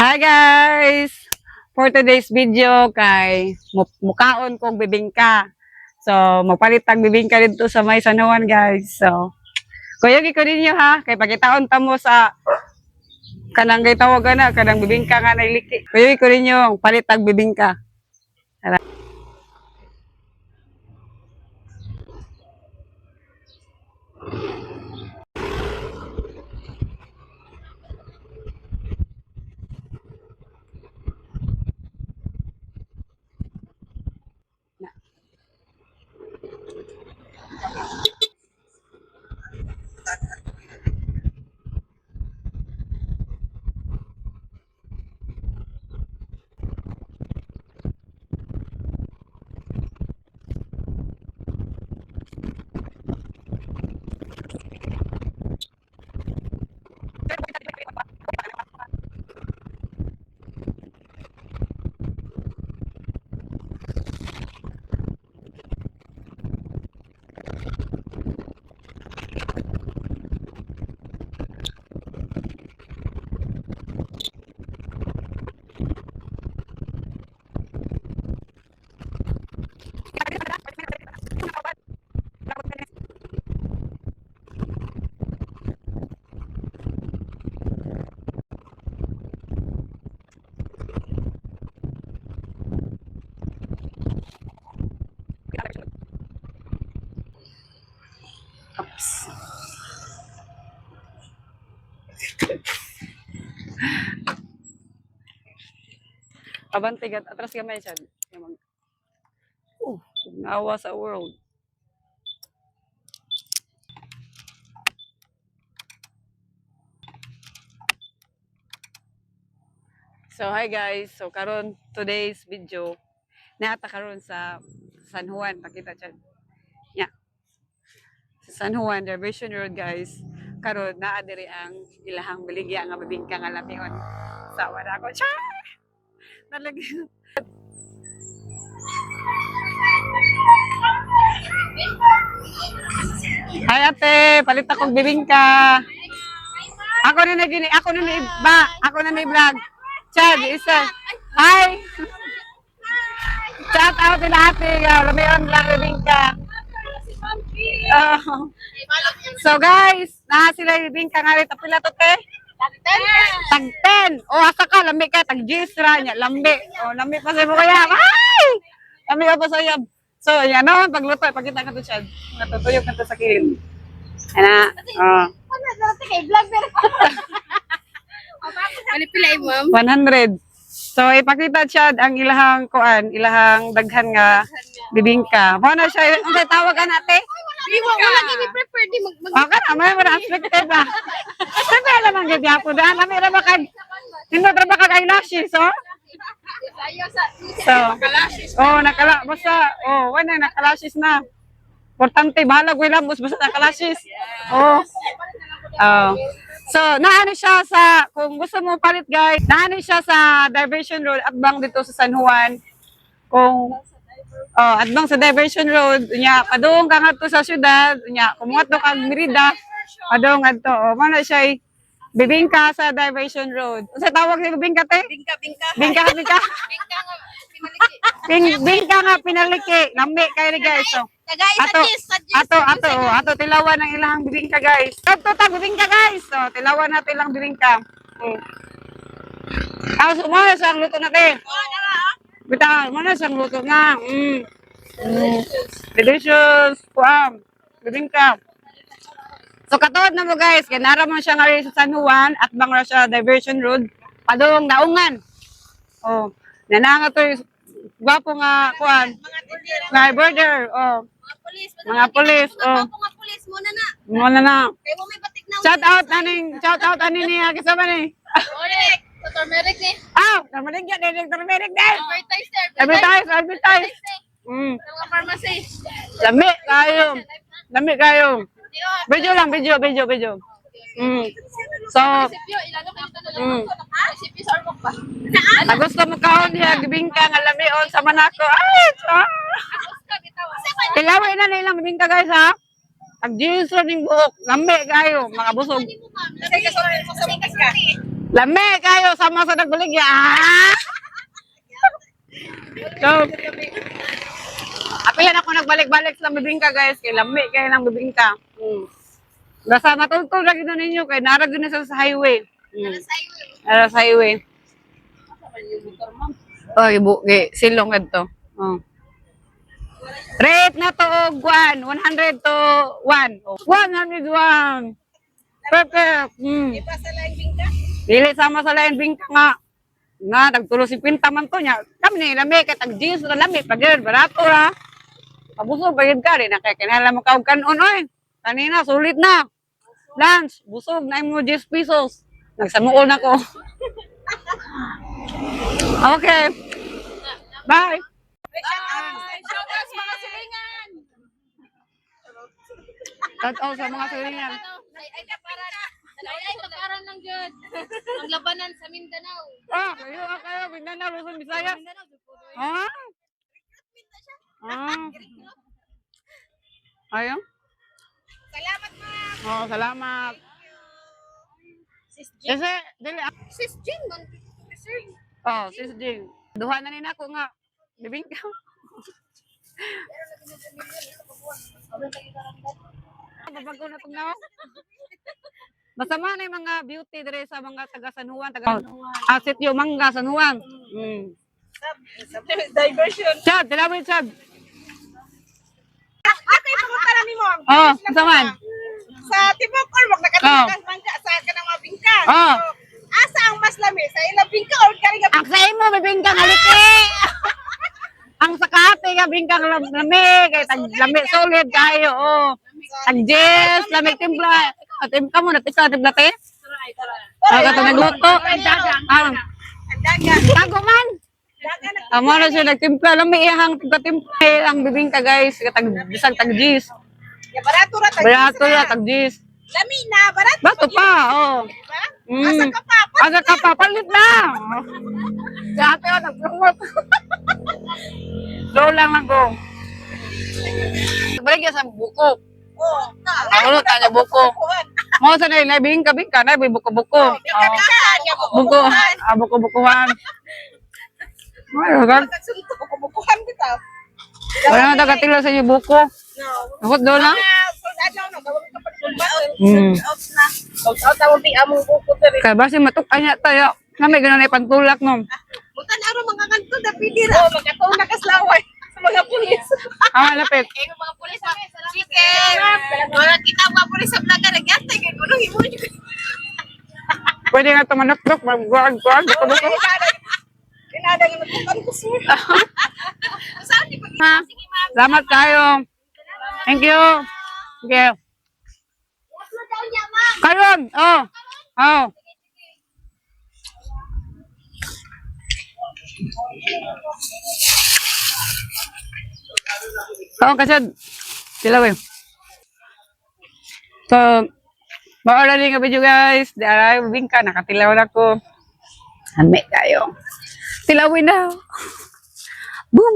Hi guys! For today's video kay mukaon kong bibingka. So, magpalit tag bibingka dito sa may San Juan guys. So, kuyog ko ninyo ha. Kay pagkitaon tamo sa kanang gay tawagan na, kanang bibingka nga nailiki. Kuyog ko ninyo, palit tag bibingka. Abantigat, atras gamay siya. Nawa sa world. So, hi guys. So, karon today's video, naata karon sa San Juan. Pakita siya. Yeah. Sa San Juan, Diversion Road guys. Karon naa diri ang ilahang baligya nga bibingka nga lamihon. Sawa na ako. Char! Talaga. Hi ate, palit akong bibingka. Ako na vlog. Chad, isa. Hi. Shout out din ate, lamion lang bibingka. So guys, na sila bibingka nga rin. Tapila to te? Tag 10. O asa ka, lambi ka, tag 10 ra nya, lambi. O lambi pa sa mo kaya. Ay! Lambi pa sa yab. So, yan no, pagluto, pakita ka to Chad. Natutuyok na to sa kilin. Ana. Ano pilay ma'am? 100. So ipakita Chad ang ilahang kuan, ilahang daghan nga bibingka. Mo na siya, unsay tawagan ate? Di mo lagi ni prefer di mag Okay na, may mga expected ba? Sabi naman gid yapo daan, lami ra ba kag hindi ra ba kag eyelashes, oh? Ayaw sa So, nakala basta wala nakalashes na. Importante bahala ko ilambos basta nakalashes. Oh. Oh. So, naano siya sa, kung gusto mo palit guys, naano siya sa Diversion Road, atbang dito sa San Juan. Kung, atbang sa Diversion Road, nya, padung ka nga to sa syudad, nya, kumuha to kag Merida, padung nga to. Mana siya, bibingka sa Diversion Road. Sa tawag ni bibingka te? bingka. Bingka. Bingka nga pinaliki. Bingka nga pinaliki. Lambi kayo ni guys. So, Tagay ato tilawan ng ilang bibingka guys. Ato tag bibingka guys. So, tilawan natin ilang bibingka. Umana siyang luto natin. Bita, umana siyang luto nga. Delicious. Bibingka. So, katod na mo guys. Ganara mo siya nga rin sa San Juan at bang siya Diversion Road. Padong daungan. Oh, nananga to yung gwapo nga kuan. Nga border. Oh. Mga pulis, Mga pulis mo na na. Muna na. Kay mo may batik na. Shout out aning niya kasama ni. Orek. Turmeric ni. Namalig yan, turmeric din. Advertise. Mm. Mga pharmacy. Lami kayo. Video lang, video. So, Resipyo, ilalo kayo na lang. Resipyo sa ormok ba? gusto mo kaon niya, gibingka nga lamion sa manako. Ay, tilawin na nilang bibingka guys ha. Ang jeans lang yung buhok. Lambi kayo, mga busog. Lami kayo sama sa nagbaligya. Ah! So, apilan ako nagbalik-balik sa bibingka guys. Kay lami kayo ng bibingka. Basta matultol lagi na ninyo kay narag na sa highway. Nara sa highway. Oh, ibu silong kadto. Oh. Rate na to og 100 to 1. 101. Perfect. Iba sa laing bingka? Dili sama sa lain bingka nga. Nga nagtulo si pinta man to nya. Kami ni lami kay tag jeans ra lami pagod barato ra. Pabusog pagod ka rin kay kinahanglan mo kaog kanon oy. Kanina sulit na. Lunch, busog na mo 10 pesos. Nagsamuol na ko. Okay. Bye. Showcase mga silingan! Tataw sa mga silingan. Ay, kaparan lang dyan. Ang labanan sa Mindanao. Ah, kayo, Mindanao, Luzon, Visayas. Ah? Ah. Ayun? Salamat, ma'am. Oh, salamat. Sis Jing. Kasi, dili. Sis Jing, man. Sir. Oh, sis Jing. Duha na nina ko nga. Bibingka. Babago na itong nawa. Masama na yung mga beauty dire sa mga taga San Juan. Asit yung mangga San Juan. Diversion. Chad, dilawin Chad. Ako yung pumunta na ni mo. Oh, masaman. Sa Tibok Ormoc, nakatulungan mangga sa kanang mga bingka. Oh. So, asa ang mas lami? Sa ilang bingka o karing Ang sa imo, bibingka haliki. Ang sakate nga bingkang lami, kay tag lami solid kayo, oh. Tag jess, lami timpla. At ka mo na tika timpla te. Aga ta nagluto. Ah, dagan. tago man. Dagan. Amo na siya nagtimpla, lami iyang timpla ang bibingka guys, tag bisag tag jess. Ya barato ra tag. Barato ya tag jess. Lami na barato. Bato pa, oh. Diba? Mm. Asa ka pa? Aga ka pa, palit na. Dati ako nag-promote. Slow lang ko. Balik yan sa buko. Oh. Ako tanya buko. Mo sa nila bingka na buko-buko. Buko. Ah, buko-bukuhan. Ay, gan. Sunto ko bukuhan kita. Wala na tagatila sa inyo buko. Ako doon na. Ano gawin ka pa ba? Mm. Out na. Out na mo di among buko diri. Kaya basi matukay niya tayo. Kami ganun na ipantulak no. Mutan aro mga kanto da pidira. Oh, magkataon na kaslaway sa mga pulis. Ah, lapit. Kaya mga pulis sa chicken. Wala kita mga pulis sa plaga nagyatay kay kuno himo. Pwede nga tumanok-tok. Magguag-guag. Buko-buko. Kinadang natukan ko sir. Saan di pag Ha? Salamat kayo. Thank you. Okay. Karon. Oh. Oh. Oo, kasi sila eh. So, maola rin nga video guys. Di aray, bingka, nakatilaw na ko. Hame kayo. Tilawin na. Boom!